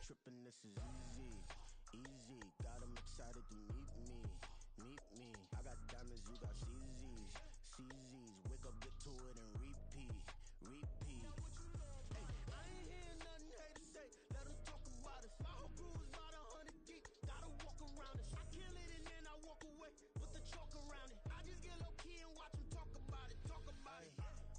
Trippin', this is easy, easy. Got 'em excited to meet me, meet me. I got diamonds, you got CZs, CZs. Wake up, get to it, and repeat, repeat. Hey, I ain't hear nothing haters say. Let 'em talk about it. My whole crew is about 100 deep. Gotta walk around it. I kill it and then I walk away with the chalk around it. I just get low key and watch 'em talk about it, talk about it.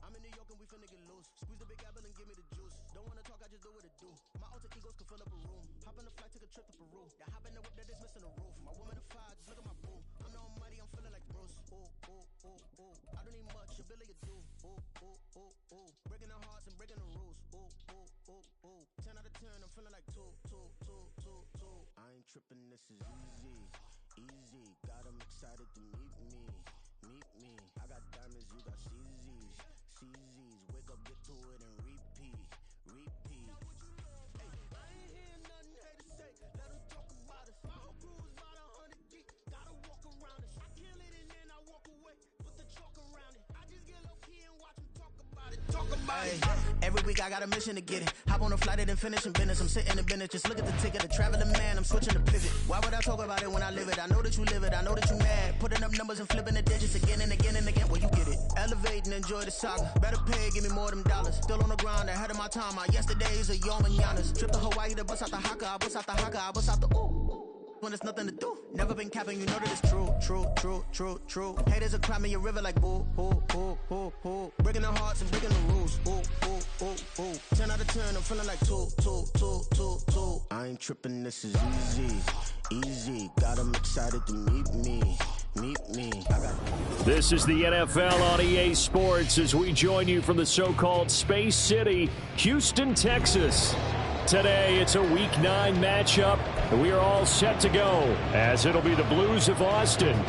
I'm in New York and we finna get loose. Squeeze the big apple and give me the juice. Don't wanna talk, I just do what it do. My alter egos can fill up a room. Hop on the flight, take a trip to Peru. Yeah, hop in the whip that is missing the roof. My woman to fire, just look at my boo. I'm the almighty, I'm feeling like Bruce. Ooh, ooh, ooh, ooh. I don't need much, your Billy you do. Ooh, ooh, ooh, ooh. Breaking the hearts and breaking the rules. Ooh, ooh, ooh, ooh. 10 out of 10, I'm feeling like 2, 2, 2, 2, 2. I ain't tripping, this is easy, easy. Got 'em excited to meet me, meet me. I got diamonds, you got CZs, CZs. Wake up, get to it, and repeat, repeat. Hey, I ain't hear nothing haters say. Let 'em talk about it. My whole crew is about 100 deep. Gotta walk around it. I kill it and then I walk away with the chalk around it. I just get low key and watch 'em talk about it, talk about it. Every week I got a mission to get it. Hop on a flight and then finish in business. I'm sitting in business, just look at the ticket. The traveling man, I'm switching to pivot. Why would I talk about it when I live it? I know that you live it, I know that you mad. Putting up numbers and flipping the digits again and again and again. Well, you get it. Elevate and enjoy the saga. Better pay, give me more of them dollars. Still on the grind, ahead of my time. My yesterdays are your mananas. Trip to Hawaii to bust out the haka. I bust out the haka, I bust out the ooh. When there's nothing to do. Never been capping, you know that it's true, true, true, true, true. Haters are climbing your river like boo, boo, boo, boo, boo. Breaking their hearts and breaking the rules. Ooh, ooh, ooh, ooh. 10 out of 10, I'm feeling like 2, 2, 2, 2, 2. I ain't tripping, this is easy, easy. Got 'em excited to meet me, meet me. This is the NFL on EA Sports as we join you from the so-called Space City, Houston, Texas. Today, it's a Week 9 matchup, and we are all set to go, as it'll be the Blues of Austin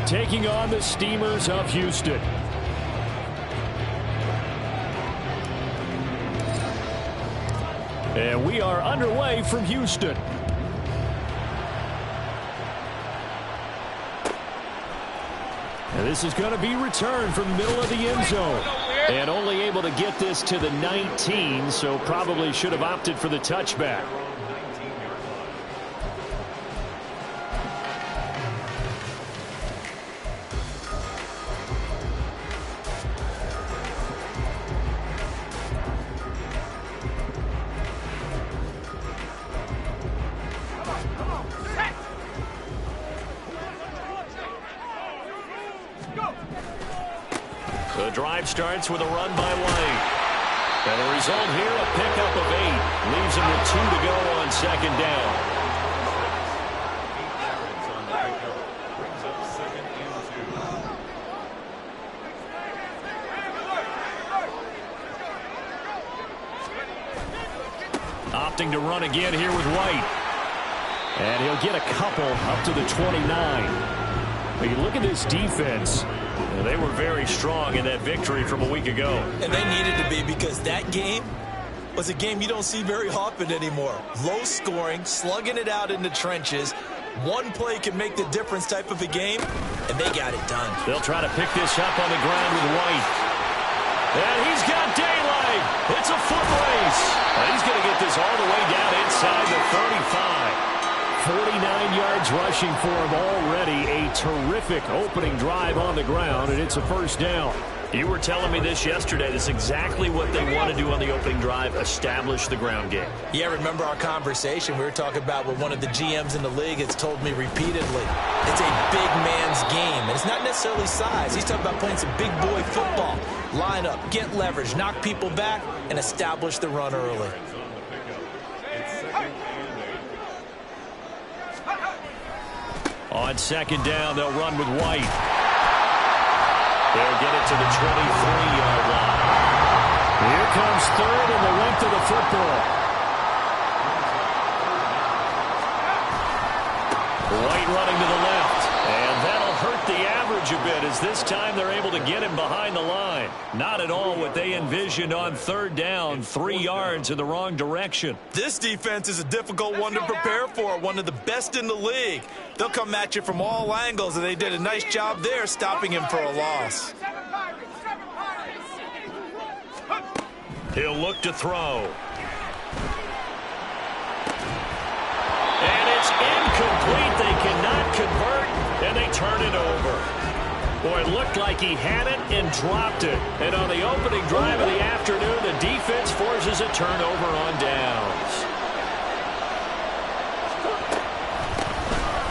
taking on the Steamers of Houston. And we are underway from Houston. And this is going to be returned from the middle of the end zone. And only able to get this to the 19, so probably should have opted for the touchback. The drive starts with a run by White. And the result here, a pickup of 8. Leaves him with 2 to go on second down. Opting to run again here with White. And he'll get a couple up to the 29. But you look at this defense. They were very strong in that victory from a week ago. And they needed to be, because that game was a game you don't see very often anymore. Low scoring, slugging it out in the trenches. One play can make the difference type of a game, and they got it done. They'll try to pick this up on the ground with White. And he's got daylight. It's a foot race. And he's going to get this all the way down inside the 35. 49 yards rushing for him already. A terrific opening drive on the ground, and it's a first down. You were telling me this yesterday. This is exactly what they want to do on the opening drive, establish the ground game. Yeah, remember our conversation? We were talking about what one of the GMs in the league has told me repeatedly. It's a big man's game, and it's not necessarily size. He's talking about playing some big boy football. Line up, get leverage, knock people back, and establish the run early. On second down, they'll run with White. They'll get it to the 23-yard comes third and the length of the football. White running to the left. And that'll hurt the average a bit as this time they're able to get him behind the line. Not at all what they envisioned on third down, 3 yards in the wrong direction. This defense is a difficult one to prepare for, one of the best in the league. They'll come at you from all angles, and they did a nice job there stopping him for a loss. He'll look to throw. And it's incomplete. They cannot convert, and they turn it over. Boy, it looked like he had it and dropped it. And on the opening drive of the afternoon, the defense forces a turnover on downs.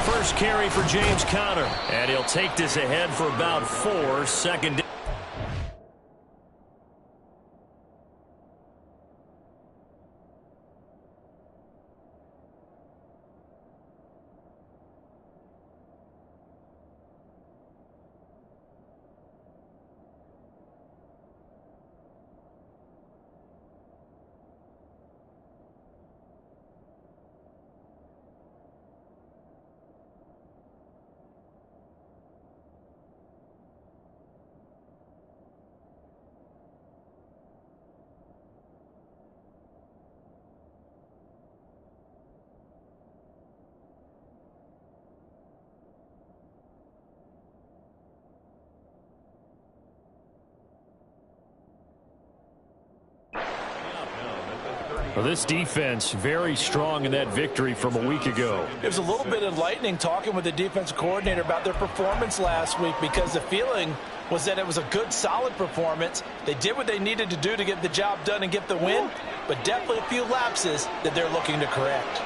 First carry for James Conner. And he'll take this ahead for about 4 second. Well, this defense very strong in that victory from a week ago. It was a little bit enlightening talking with the defensive coordinator about their performance last week because the feeling was that it was a good, solid performance. They did what they needed to do to get the job done and get the win, but definitely a few lapses that they're looking to correct.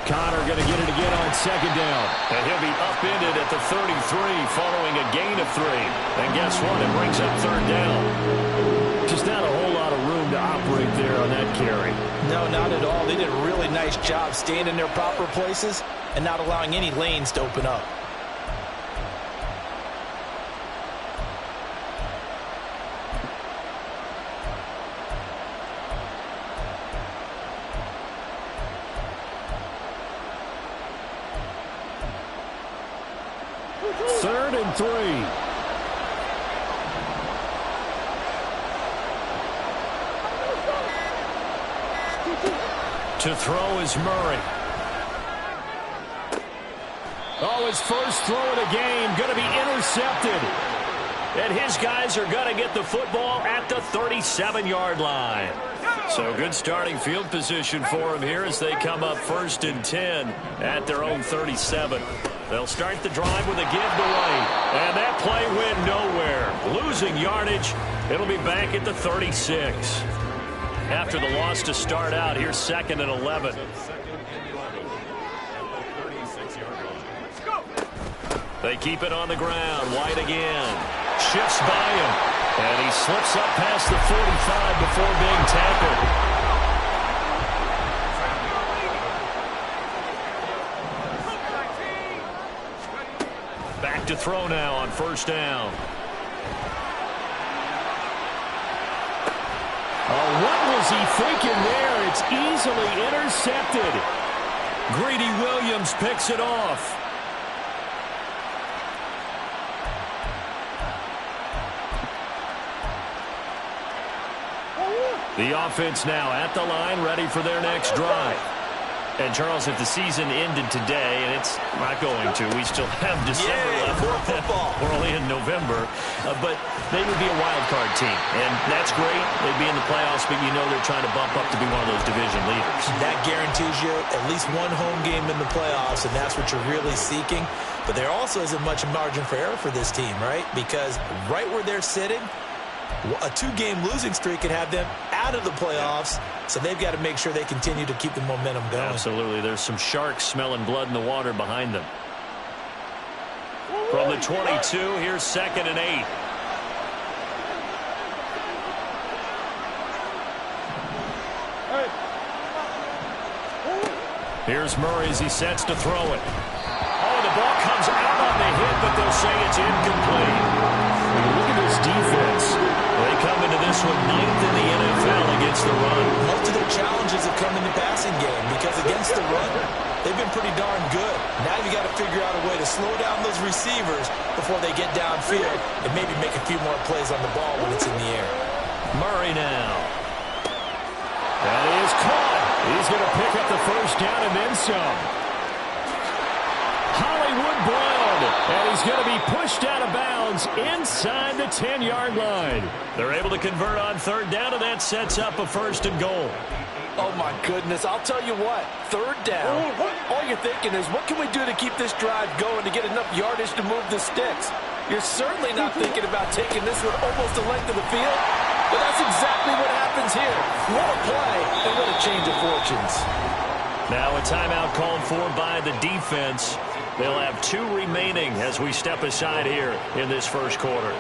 Conner going to get it again on second down. And he'll be upended at the 33 following a gain of 3. And guess what? It brings up third down. Just not a whole lot of room to operate there on that carry. No, not at all. They did a really nice job staying in their proper places and not allowing any lanes to open up. Third and 3. To throw is Murray. Oh, his first throw of the game going to be intercepted. And his guys are going to get the football at the 37-yard line. So good starting field position for him here as they come up 1st and 10 at their own 37. They'll start the drive with a give to White. And that play went nowhere. Losing yardage. It'll be back at the 36. After the loss to start out, here's 2nd and 11. They keep it on the ground. White again. Shifts by him. And he slips up past the 45 before being tackled. Back to throw now on 1st down. Oh, what was he thinking there? It's easily intercepted. Greedy Williams picks it off. The offense now at the line, ready for their next drive. And, Charles, if the season ended today, and it's not going to, we still have December left. More football. We're only in November. But they would be a wild card team. And that's great. They'd be in the playoffs, but you know they're trying to bump up to be one of those division leaders. That guarantees you at least one home game in the playoffs, and that's what you're really seeking. But there also isn't much margin for error for this team, right? Because right where they're sitting, a 2-game losing streak could have them out of the playoffs, so they've got to make sure they continue to keep the momentum going. Absolutely. There's some sharks smelling blood in the water behind them. From the 22, here's 2nd and 8. Here's Murray as he sets to throw it. Oh, the ball comes out on the hit, but they'll say it's incomplete. Look at this defense. against the run. Most of their challenges have come in the passing game because against the run, they've been pretty darn good. Now you got to figure out a way to slow down those receivers before they get downfield and maybe make a few more plays on the ball when it's in the air. Murray now. That is caught. He's going to pick up the first down and then some. Hollywood Brown, and he's going to be pushed out of bounds inside the 10-yard line. They're able to convert on third down, and that sets up a first and goal. Oh, my goodness. I'll tell you what. Third down, all you're thinking is, what can we do to keep this drive going to get enough yardage to move the sticks? You're certainly not thinking about taking this one almost the length of the field, but that's exactly what happens here. What a play, and what a change of fortunes. Now a timeout called for by the defense. They'll have 2 remaining as we step aside here in this first quarter.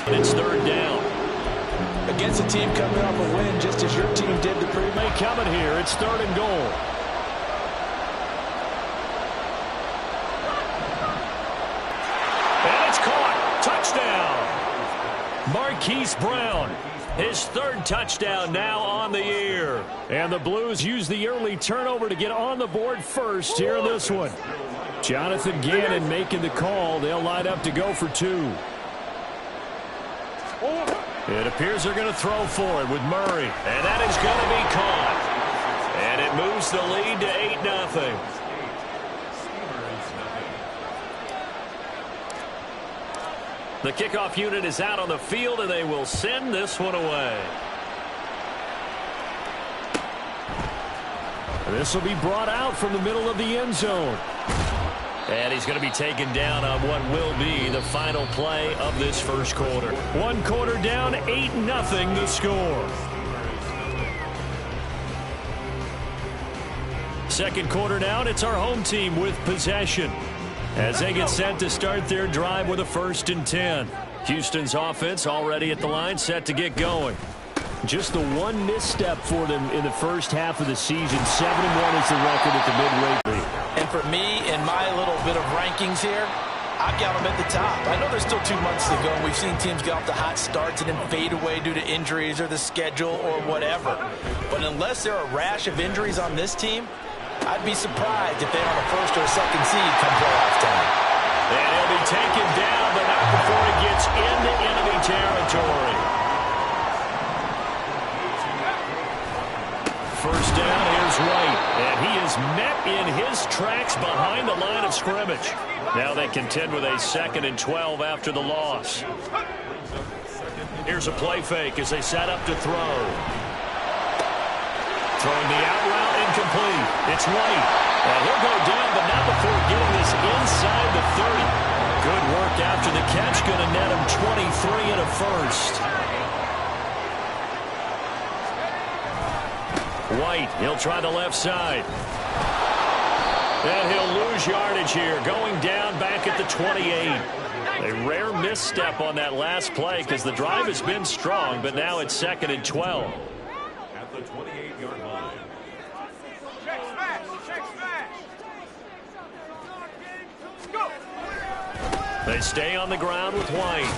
It's third down. Against a team coming off a win, just as your team did the previous. They coming here. It's third and goal. And it's caught. Touchdown. Marquise Brown. His third touchdown now on the year. And the Blues use the early turnover to get on the board first here in this one. Jonathan Gannon making the call. They'll line up to go for 2. It appears they're going to throw for it with Murray. And that is going to be caught. And it moves the lead to 8-0. The kickoff unit is out on the field, and they will send this one away. This will be brought out from the middle of the end zone. And he's going to be taken down on what will be the final play of this first quarter. 1 quarter down, 8-0 the score. Second quarter now, and it's our home team with possession as they get set to start their drive with a 1st and 10. Houston's offense already at the line, set to get going. Just the one misstep for them in the first half of the season. 7-1 is the record at the midway. And for me, in my little bit of rankings here, I've got them at the top. I know there's still 2 months to go, and we've seen teams get off to hot starts and then fade away due to injuries or the schedule or whatever. But unless there are a rash of injuries on this team, I'd be surprised if they're on a 1st or a 2nd seed come playoff time. And he'll be taken down, but not before he gets into enemy territory. First down, here's White, and he is met in his tracks behind the line of scrimmage. Now they contend with a 2nd and 12 after the loss. Here's a play fake as they set up to throw. Throwing the out route, incomplete. It's White, and he'll go down, but not before getting this inside the 30. Good work after the catch, going to net him 23 and a first. White, he'll try the left side. And he'll lose yardage here, going down back at the 28. A rare misstep on that last play because the drive has been strong, but now it's 2nd and 12. At the 28-yard line. They stay on the ground with White.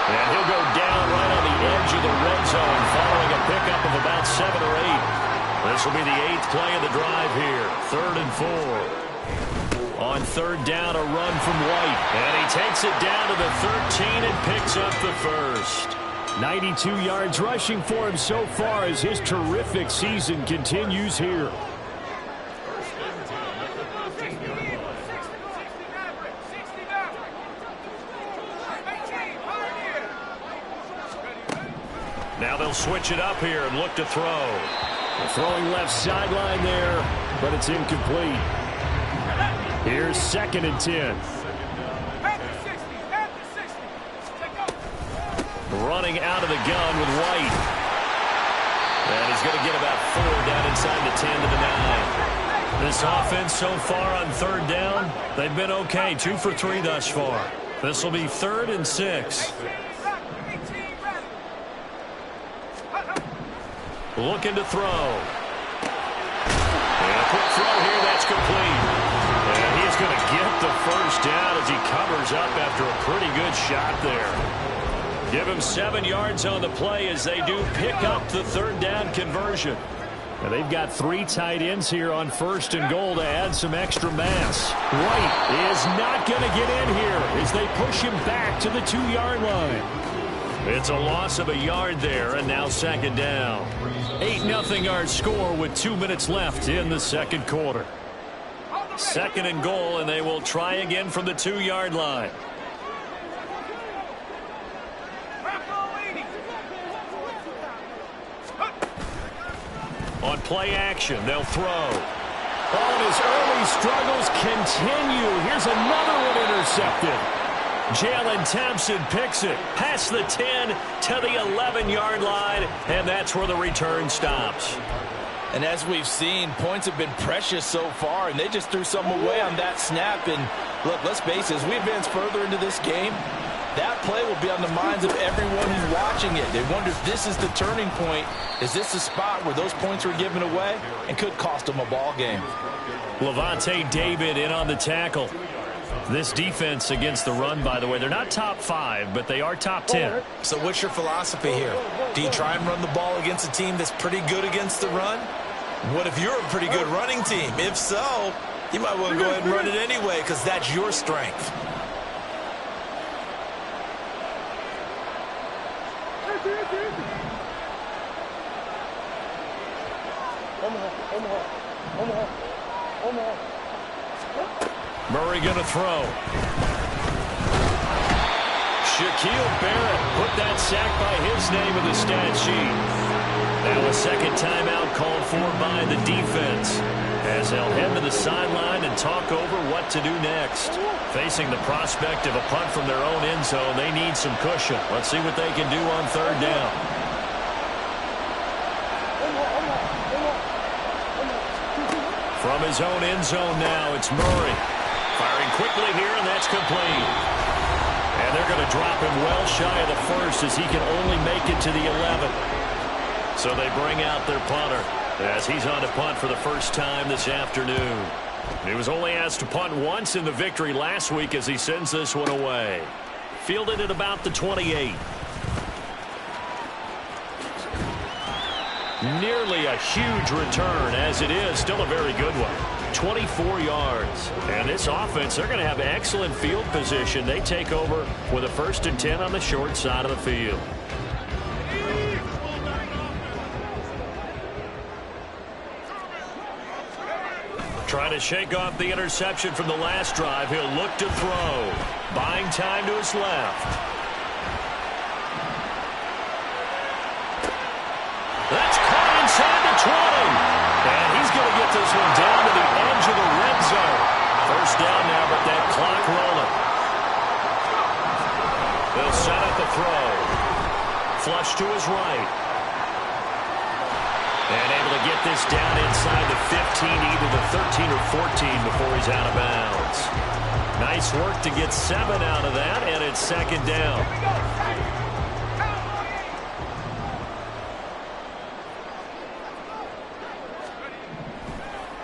And he'll go down right on the edge of the red zone following a pickup of about 7 or 8. This will be the 8th play of the drive here. 3rd and 4. On third down, a run from White. And he takes it down to the 13 and picks up the first. 92 yards rushing for him so far as his terrific season continues here. Now they'll switch it up here and look to throw. The throwing left sideline there, but it's incomplete. Here's 2nd and 10. Running out of the gun with White. And he's going to get about 4 down inside the 10 to the 9. This offense so far on third down, they've been okay. 2 for 3 thus far. This will be 3rd and 6. Looking to throw. And a quick throw here, that's complete. And he's going to get the first down as he covers up after a pretty good shot there. Give him 7 yards on the play as they do pick up the third down conversion. And they've got 3 tight ends here on 1st and goal to add some extra mass. White is not going to get in here as they push him back to the 2-yard line. It's a loss of a yard there, and now 2nd down. 8-0 our score with 2 minutes left in the 2nd quarter. 2nd and goal, and they will try again from the 2-yard line. On play action, they'll throw. Oh, and his early struggles continue. Here's another one intercepted. Jalen Thompson picks it past the 10 to the 11-yard line, and that's where the return stops. And as we've seen, points have been precious so far, and they just threw some away on that snap. And look, let's face it, as we advance further into this game, that play will be on the minds of everyone who's watching it. They wonder if this is the turning point. Is this the spot where those points were given away and could cost them a ball game? Levante David in on the tackle. This defense against the run, by the way, they're not top 5, but they are top 10. So what's your philosophy here? Do you try and run the ball against a team that's pretty good against the run? What if you're a pretty good running team? If so, you might want to go ahead and run it anyway because that's your strength. Murray going to throw. Shaquille Barrett put that sack by his name in the stat sheet. Now a 2nd timeout called for by the defense as they'll head to the sideline and talk over what to do next. Facing the prospect of a punt from their own end zone, they need some cushion. Let's see what they can do on 3rd down. From his own end zone now, it's Murray. Firing quickly here, and that's complete. And they're going to drop him well shy of the 1st as he can only make it to the 11. So they bring out their punter as he's on to punt for the first time this afternoon. He was only asked to punt once in the victory last week as he sends this one away. Fielded at about the 28. Nearly a huge return, as it is still a very good one. 24 yards. And this offense, they're going to have excellent field position. They take over with a 1st and 10 on the short side of the field. Trying to shake off the interception from the last drive. He'll look to throw. Buying time to his left. That's caught inside the 20. And he's going to get this one down to the edge of the red zone. First down now, but that clock rolling. They'll set up the throw. Flush to his right. And able to get this down inside the 15, either the 13 or 14 before he's out of bounds. Nice work to get 7 out of that, and it's 2nd down.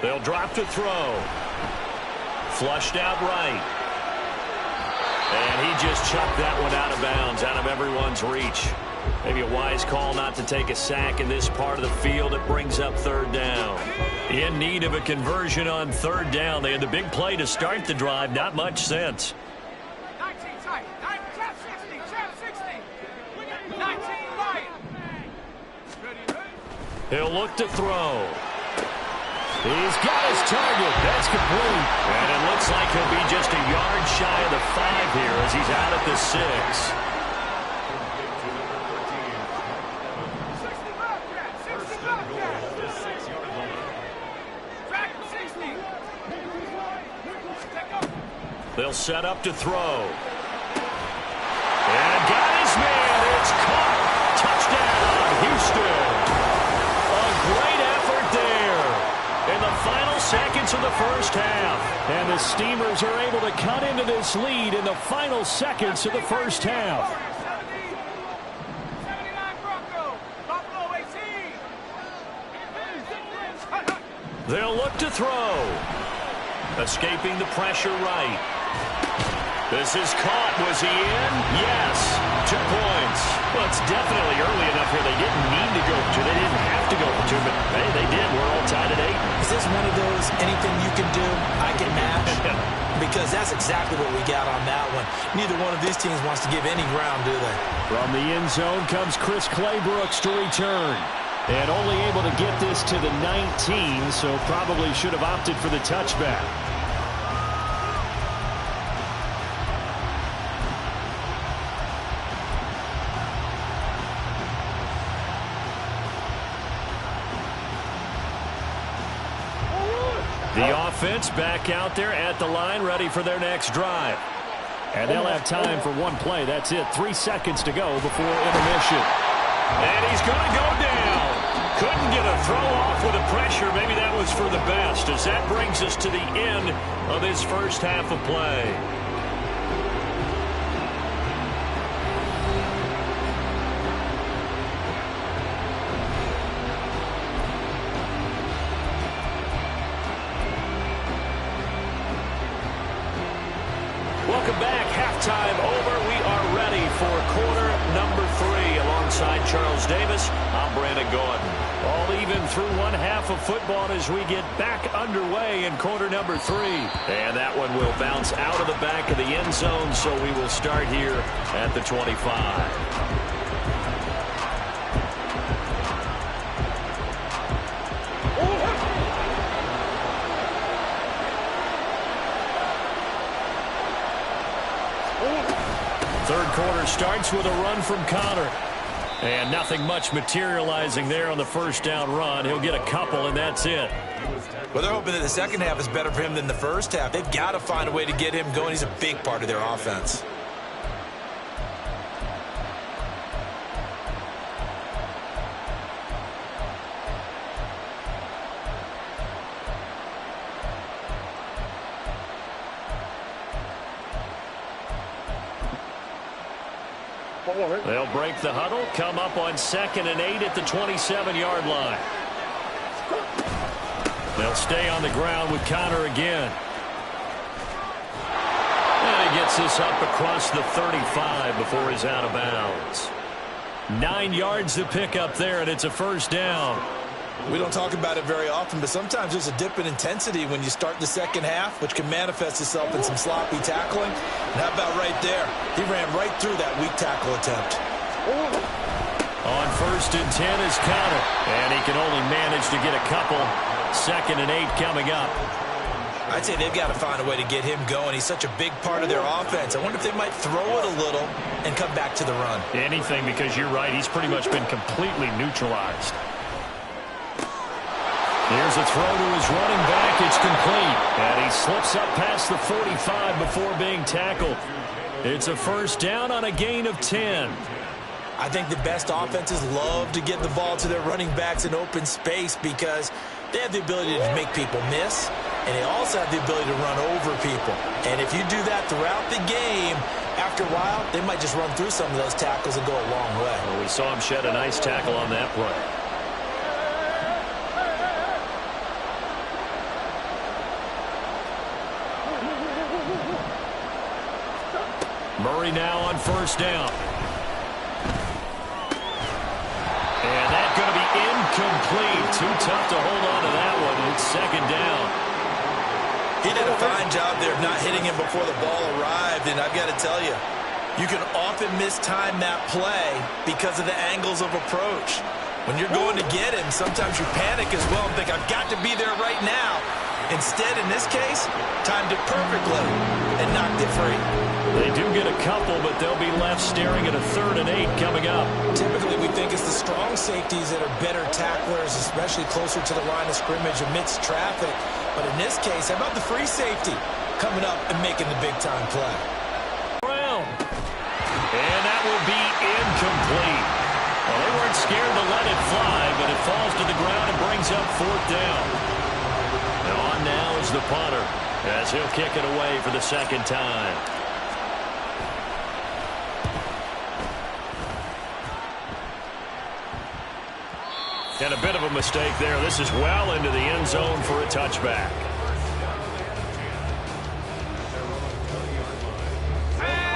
They'll drop to throw. Flushed out right. And he just chucked that one out of bounds, out of everyone's reach. Maybe a wise call not to take a sack in this part of the field. It brings up 3rd down. In need of a conversion on 3rd down. They had the big play to start the drive. Not much sense. He'll look to throw. He's got his target. That's complete. And it looks like he'll be just a yard shy of the 5 here as he's out at the 6. They'll set up to throw. And got his man. It's caught. Touchdown, Houston. A great effort there in the final seconds of the first half. And the Steamers are able to cut into this lead in the final seconds of the first half. They'll look to throw. Escaping the pressure right. This is caught. Was he in? Yes. 2 points. Well, it's definitely early enough here. They didn't need to go for 2. They didn't have to go for 2, but hey, they did. We're all tied at 8. Is this one of those anything you can do, I can match? Because that's exactly what we got on that one. Neither one of these teams wants to give any ground, do they? From the end zone comes Chris Claybrooks to return. And only able to get this to the 19, so probably should have opted for the touchback. The offense back out there at the line, ready for their next drive. And they'll have time for one play. That's it. 3 seconds to go before intermission. And he's going to go down. Couldn't get a throw off with the pressure. Maybe that was for the best, as that brings us to the end of his first half of play. Welcome back. Halftime over. We are ready for quarter number 3. Alongside Charles Davis, I'm Brandon Gordon. All even through one half of football as we get back underway in quarter number 3. And that one will bounce out of the back of the end zone, so we will start here at the 25. Third quarter starts with a run from Connor. And nothing much materializing there on the first down run. He'll get a couple, and that's it. Well, they're hoping that the second half is better for him than the first half. They've got to find a way to get him going. He's a big part of their offense. They'll break the huddle, come up on 2nd and 8 at the 27-yard line. They'll stay on the ground with Connor again. And he gets this up across the 35 before he's out of bounds. 9 yards to pick up there, and it's a first down. We don't talk about it very often, but sometimes there's a dip in intensity when you start the second half, which can manifest itself in some sloppy tackling. And how about right there? He ran right through that weak tackle attempt. On 1st and 10 is Connor, and he can only manage to get a couple. 2nd and 8 coming up. I'd say they've got to find a way to get him going. He's such a big part of their offense. I wonder if they might throw it a little and come back to the run. Anything, because you're right. He's pretty much been completely neutralized. Here's a throw to his running back. It's complete. And he slips up past the 45 before being tackled. It's a first down on a gain of 10. I think the best offenses love to get the ball to their running backs in open space because they have the ability to make people miss, and they also have the ability to run over people. And if you do that throughout the game, after a while, they might just run through some of those tackles and go a long way. Well, we saw him shed a nice tackle on that play. Murray now on first down. And that's going to be incomplete. Too tough to hold on to that one. It's 2nd down. He did a fine job there of not hitting him before the ball arrived. And I've got to tell you, you can often mistime that play because of the angles of approach. When you're going to get him, sometimes you panic as well and think, I've got to be there right now. Instead, in this case, timed it perfectly and knocked it free. They do get a couple, but they'll be left staring at a 3rd and 8 coming up. Typically, we think it's the strong safeties that are better tacklers, especially closer to the line of scrimmage amidst traffic. But in this case, how about the free safety coming up and making the big-time play? And that will be incomplete. Well, they weren't scared to let it fly, but it falls to the ground and brings up 4th down. And on now is the punter, as he'll kick it away for the 2nd time. And a bit of a mistake there. This is well into the end zone for a touchback.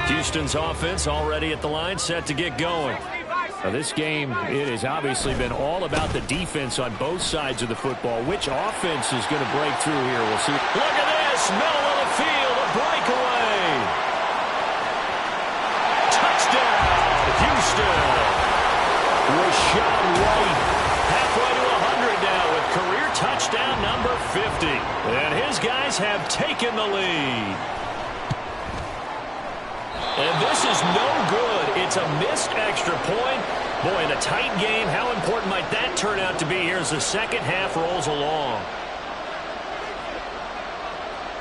Houston's offense already at the line, set to get going. Now this game, it has obviously been all about the defense on both sides of the football. Which offense is going to break through here? We'll see. Look at this. Middle of the field, a breakaway. Touchdown, Houston. Rashad White, halfway to 100 now with career touchdown number 50. And his guys have taken the lead. And this is no good. It's a missed extra point. Boy, in a tight game, how important might that turn out to be here as the second half rolls along?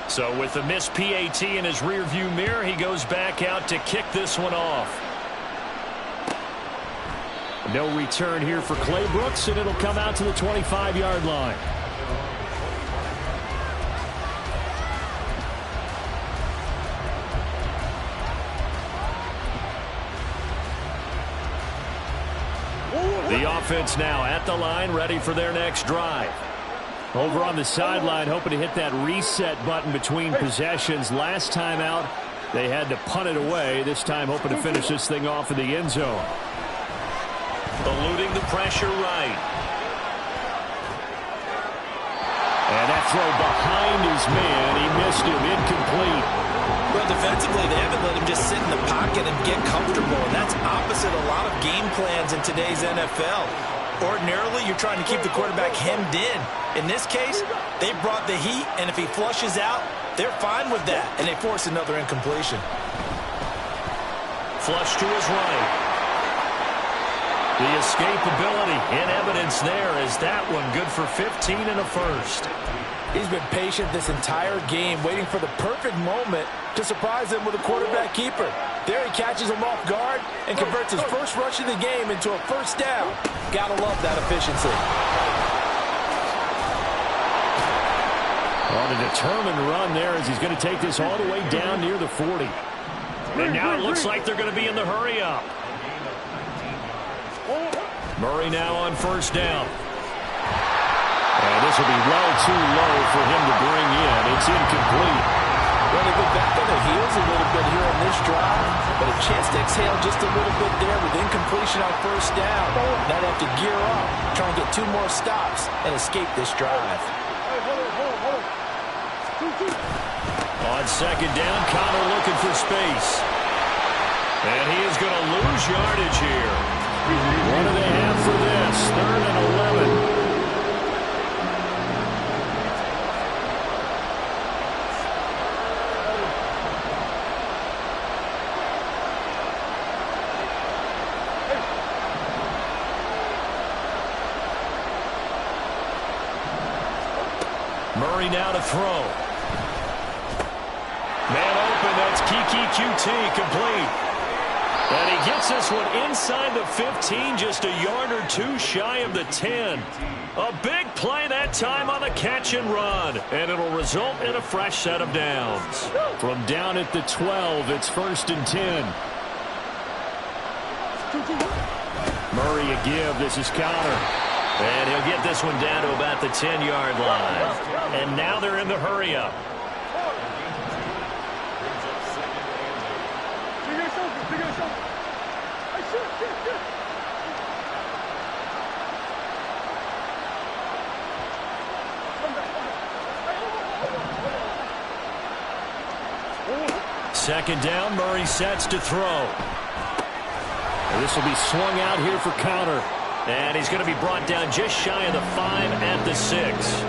So with the missed PAT in his rearview mirror, he goes back out to kick this one off. No return here for Clay Brooks, and it'll come out to the 25-yard line. The offense now at the line, ready for their next drive. Over on the sideline, hoping to hit that reset button between possessions. Last time out, they had to punt it away. This time, hoping to finish this thing off in the end zone. Eluding the pressure right. And that throw behind his man. He missed him. Incomplete. Well, defensively, they haven't let him just sit in the pocket and get comfortable, and that's opposite a lot of game plans in today's NFL. Ordinarily, you're trying to keep the quarterback hemmed in. In this case, they brought the heat, and if he flushes out, they're fine with that, and they force another incompletion. Flush to his right. The escapability in evidence there is that one good for 15 and a first. He's been patient this entire game, waiting for the perfect moment to surprise him with a quarterback keeper. There he catches him off guard and converts his first rush of the game into a first down. Gotta love that efficiency. On a determined run there as he's going to take this all the way down near the 40. And now it looks like they're going to be in the hurry-up. Murray now on first down. And this will be well too low for him to bring in. It's incomplete. Well, they go back on their heels a little bit here on this drive, but a chance to exhale just a little bit there with incompletion on first down. Now they have to gear up, try and get 2 more stops, and escape this drive. On second down, Connor looking for space. And he is going to lose yardage here. What do they have for this? 3rd and 11. Murray now to throw. Man open, that's K3ltys complete. And he gets this one inside the 15, just a yard or 2 shy of the 10. A big play that time on the catch and run, and it'll result in a fresh set of downs. From down at the 12, it's 1st and 10. Murray a give. This is Connor. And he'll get this one down to about the 10-yard line. And now they're in the hurry-up. Second down, Murray sets to throw. And this will be swung out here for Connor. And he's going to be brought down just shy of the 5 at the 6.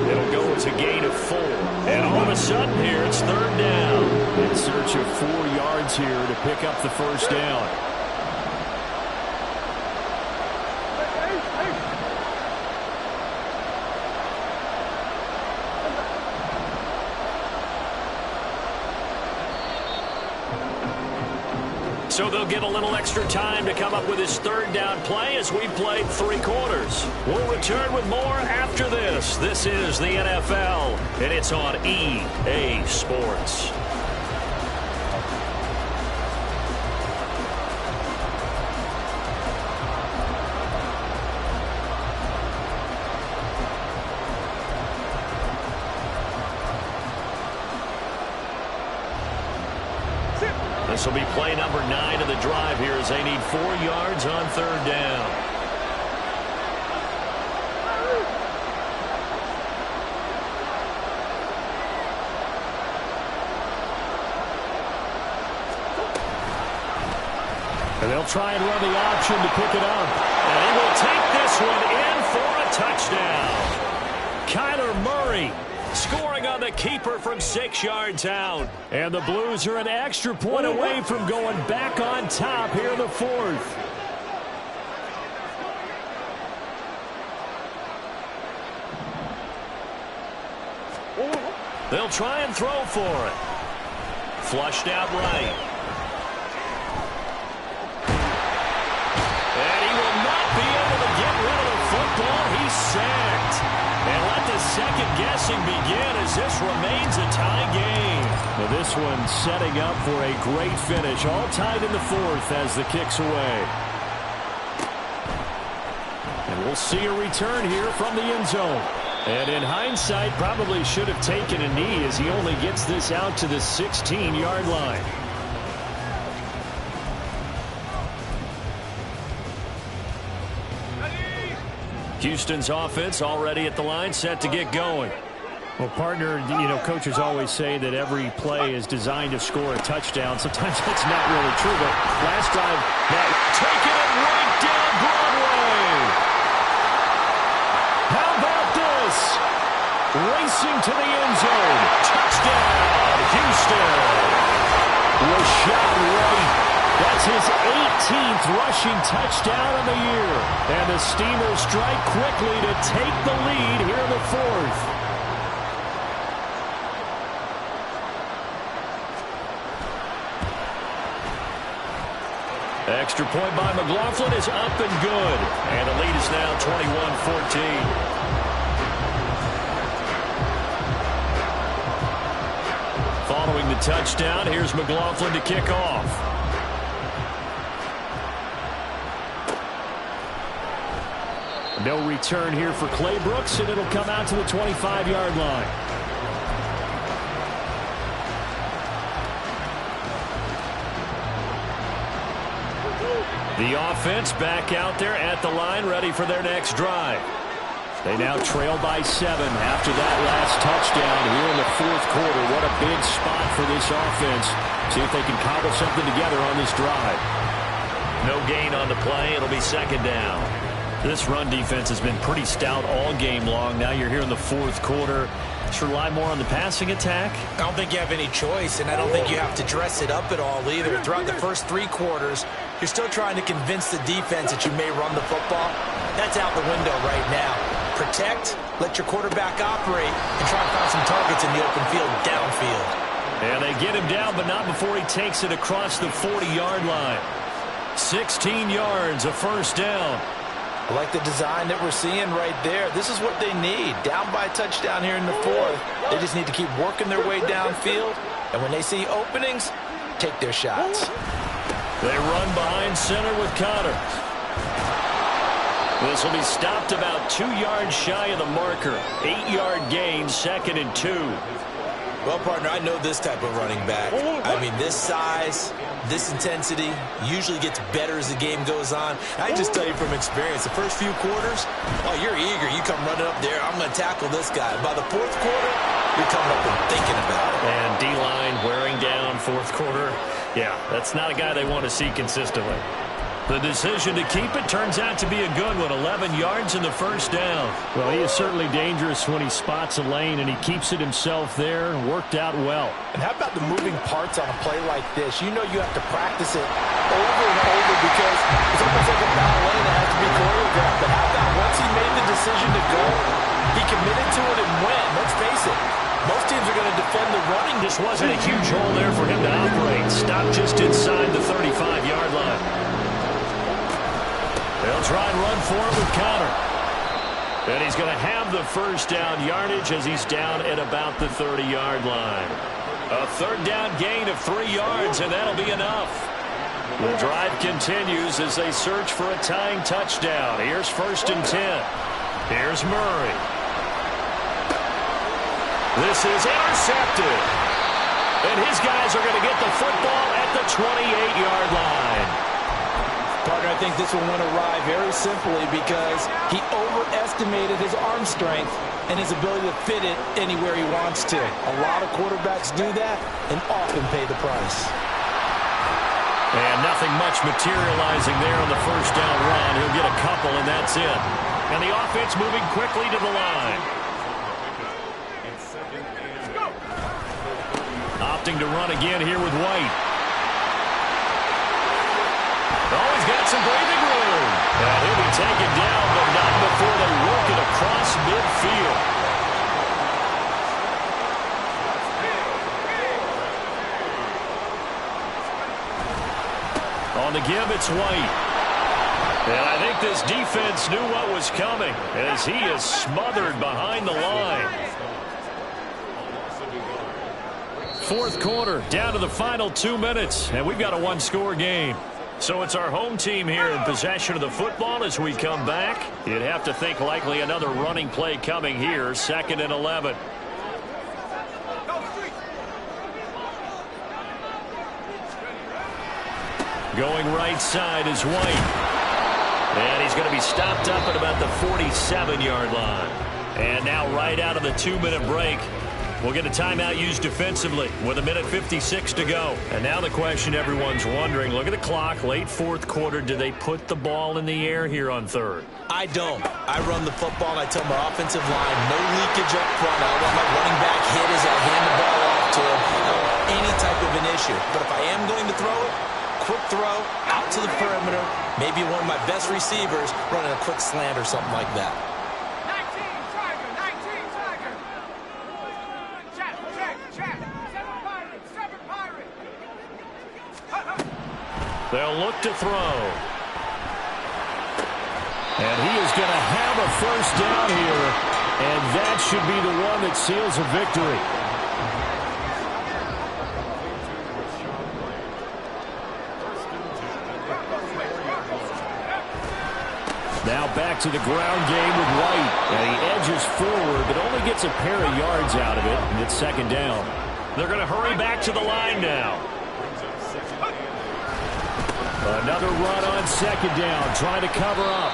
It'll go as a gain of 4. And all of a sudden here, it's 3rd down. In search of 4 yards here to pick up the first down. So they'll get a little extra time to come up with his 3rd down play as we played 3 quarters. We'll return with more after this. This is the NFL, and it's on EA Sports. This will be play number 9 of the drive here as they need 4 yards on 3rd down. And they'll try and run the option to pick it up. And he will take this one in for a touchdown. Kyler Murray scoring on the keeper from 6 yards out. And the Blues are an extra point away from going back on top here in the 4th. They'll try and throw for it. Flushed out right. And he will not be able to get rid of the football. He's sacked. And let the second guessing begin as this remains a tie game. Now this one setting up for a great finish. All tied in the 4th as the kick's away. And we'll see a return here from the end zone. And in hindsight, probably should have taken a knee as he only gets this out to the 16-yard line. Houston's offense already at the line, set to get going. Well, partner, you know, coaches always say that every play is designed to score a touchdown. Sometimes that's not really true, but last drive, that taking it right down Broadway. How about this? Racing to the end zone. Touchdown, Houston. Rashad White. That's his 18th rushing touchdown of the year. And the Steelers strike quickly to take the lead here in the 4th. Extra point by McLaughlin is up and good. And the lead is now 21-14. Following the touchdown, here's McLaughlin to kick off. No return here for Clay Brooks, and it'll come out to the 25-yard line. The offense back out there at the line, ready for their next drive. They now trail by 7 after that last touchdown here in the 4th quarter. What a big spot for this offense. See if they can cobble something together on this drive. No gain on the play. It'll be 2nd down. This run defense has been pretty stout all game long. Now you're here in the 4th quarter. Should rely more on the passing attack? I don't think you have any choice, and I don't think you have to dress it up at all either. Throughout the first 3 quarters, you're still trying to convince the defense that you may run the football. That's out the window right now. Protect, let your quarterback operate, and try to find some targets in the open field downfield. And they get him down, but not before he takes it across the 40-yard line. 16 yards, a 1st down. I like the design that we're seeing right there. This is what they need. Down by a touchdown here in the 4th. They just need to keep working their way downfield. And when they see openings, take their shots. They run behind center with Connor. This will be stopped about 2 yards shy of the marker. 8-yard gain, 2nd and 2. Well, partner, I know this type of running back. I mean, this size, this intensity usually gets better as the game goes on. I just tell you from experience, the first few quarters, oh, you're eager. You come running up there, I'm going to tackle this guy. By the 4th quarter, you're coming up and thinking about it. And D-line wearing down 4th quarter. Yeah, that's not a guy they want to see consistently. The decision to keep it turns out to be a good one. 11 yards in the 1st down. Well, he is certainly dangerous when he spots a lane, and he keeps it himself there and worked out well. And how about the moving parts on a play like this? You know you have to practice it over and over because it's almost like a ballet that has to be choreographed. But how about once he made the decision to go, he committed to it and went. Let's face it, most teams are going to defend the running. This wasn't a huge hole there for him to operate. Stop just inside the 35-yard line. They'll try and run for it with Connor. And he's going to have the 1st down yardage as he's down at about the 30-yard line. A 3rd down gain of 3 yards, and that'll be enough. The drive continues as they search for a tying touchdown. Here's 1st and 10. Here's Murray. This is intercepted. And his guys are going to get the football at the 28-yard line. Partner, I think this one went awry very simply because he overestimated his arm strength and his ability to fit it anywhere he wants to. A lot of quarterbacks do that and often pay the price. And nothing much materializing there on the first down run. He'll get a couple, and that's it. And the offense moving quickly to the line. Opting to run again here with White. Oh, he's got some breathing room. And he'll be taken down, but not before they work it across midfield. On the give, it's White. And I think this defense knew what was coming as he is smothered behind the line. Fourth quarter, down to the final 2 minutes, and we've got a one-score game. So it's our home team here in possession of the football as we come back. You'd have to think likely another running play coming here, 2nd and 11. Going right side is White. And he's going to be stopped up at about the 47-yard line. And now right out of the 2-minute break, we'll get a timeout used defensively with 1:56 to go. And now the question everyone's wondering, look at the clock, late fourth quarter, do they put the ball in the air here on third? I don't. I run the football, and I tell my offensive line, no leakage up front. I don't want my running back hit as I hand the ball off to him. I don't want any type of an issue. But if I am going to throw it, quick throw, out to the perimeter, maybe one of my best receivers running a quick slant or something like that. They'll look to throw. And he is going to have a first down here, and that should be the one that seals a victory. Now back to the ground game with White. And he edges forward, but only gets a pair of yards out of it, and it's 2nd down. They're going to hurry back to the line now. Another run on 2nd down, trying to cover up.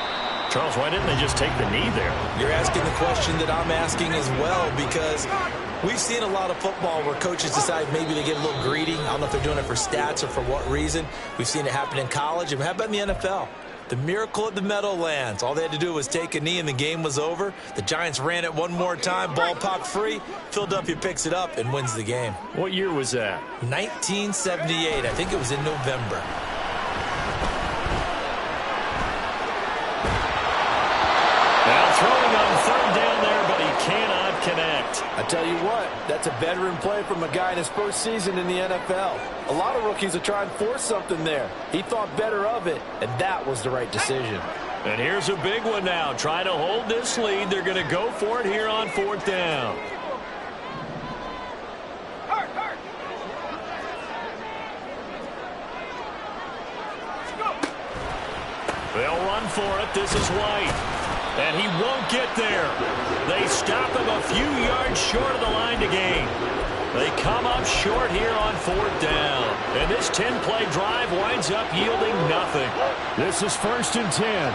Charles, why didn't they just take the knee there? You're asking the question that I'm asking as well, because we've seen a lot of football where coaches decide maybe they get a little greedy. I don't know if they're doing it for stats or for what reason. We've seen it happen in college, and how about in the NFL? The miracle of the Meadowlands. All they had to do was take a knee, and the game was over. The Giants ran it one more time, ball popped free. Philadelphia picks it up and wins the game. What year was that? 1978. I think it was in November. Throwing on 3rd down there, but he cannot connect. I tell you what, that's a veteran play from a guy in his first season in the NFL. A lot of rookies are trying to force something there. He thought better of it, and that was the right decision. And here's a big one now. Trying to hold this lead. They're going to go for it here on 4th down. They'll run for it. This is White. And he won't get there. They stop him a few yards short of the line to gain. They come up short here on 4th down. And this 10-play drive winds up yielding nothing. This is 1st and 10.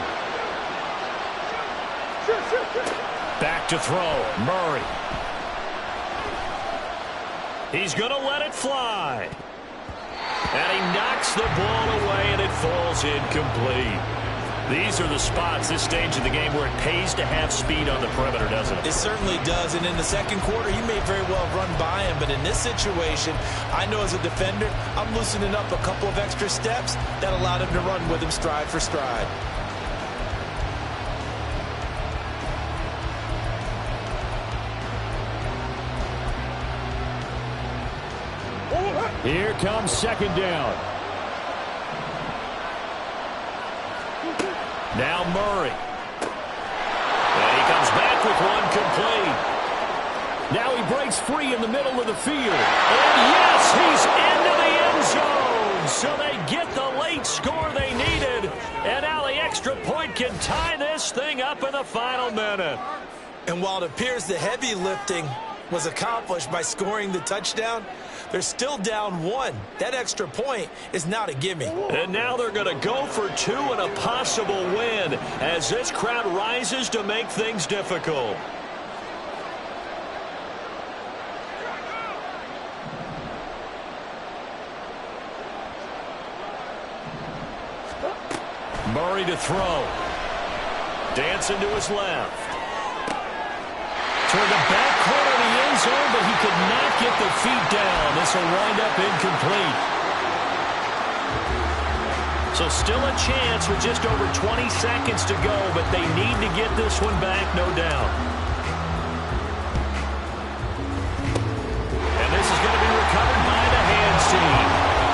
Back to throw. Murray. He's going to let it fly. And he knocks the ball away, and it falls incomplete. These are the spots, this stage of the game, where it pays to have speed on the perimeter, doesn't it? It certainly does, and in the second quarter, he may very well run by him, but in this situation, I know as a defender, I'm loosening up a couple of extra steps that allowed him to run with him stride for stride. Here comes 2nd down. Now Murray. And he comes back with one complete. Now he breaks free in the middle of the field. And yes, he's into the end zone. So they get the late score they needed. And now the extra point can tie this thing up in the final minute. And while it appears the heavy lifting was accomplished by scoring the touchdown, They're still down 1. That extra point is not a gimme. And now they're going to go for 2 and a possible win as this crowd rises to make things difficult. Murray to throw. Dancing to his left. Toward the back corner of the end zone, but he could not get the feet down. This will wind up incomplete. So still a chance with just over 20 seconds to go, but they need to get this one back, no doubt. And this is going to be recovered by the hands team.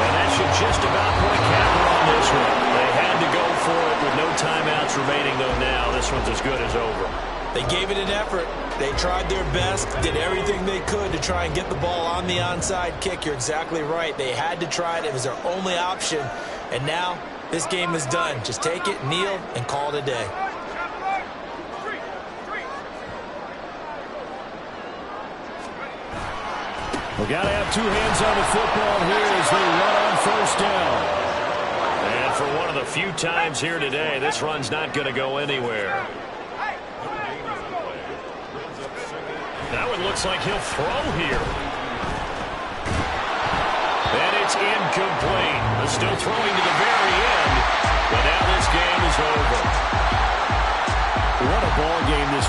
And that should just about put a capper on this one. They had to go for it with no timeouts remaining, though now this one's as good as over. They gave it an effort. They tried their best, did everything they could to try and get the ball on the onside kick. You're exactly right. They had to try it. It was their only option. And now this game is done. Just take it, kneel, and call it a day. We got to have 2 hands on the football here as they run on first down. And for one of the few times here today, this run's not going to go anywhere. That one looks like he'll throw here. And it's incomplete. They're still throwing to the very end. But now this game is over. What a ball game this